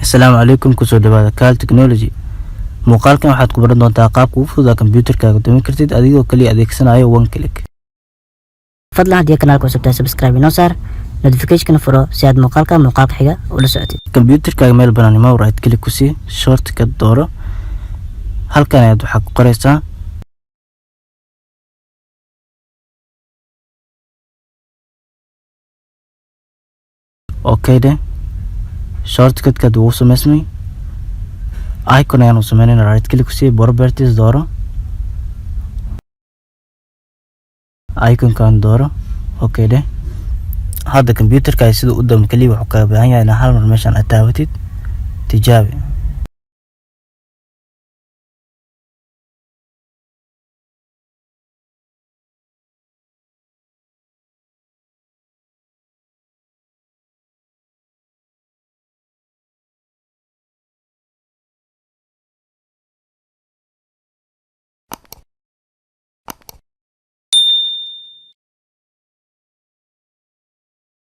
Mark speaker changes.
Speaker 1: Assalaamu calaykum kusoo dhawaada Kaal Technology. Muuqaalkan waxaad ku baran doontaa qaabka ugu fudud ee kombiyuutarkaaga dumin kartid adigoo kaliya adeegsanaya one click.
Speaker 2: fadlan haddii kanaalka cusub tahay subscribe inoo saar notification furo si aad muuqaalka xiga ula socotid.
Speaker 1: Kombiyuutarkaaga meel bannaan ima right click ku sii, shortcut dooro. Halkan ayaad waxaad ku qoraysaa okay de shortcut ka duu sameysmay icon ayaan u sameynayna right click ku sii properties dooro icon kan dooro okay de hadda kombiyuutarka sida u dam kaliya wuxuu ka baahan yahay hal mar meeshan aad taawatid tijaabi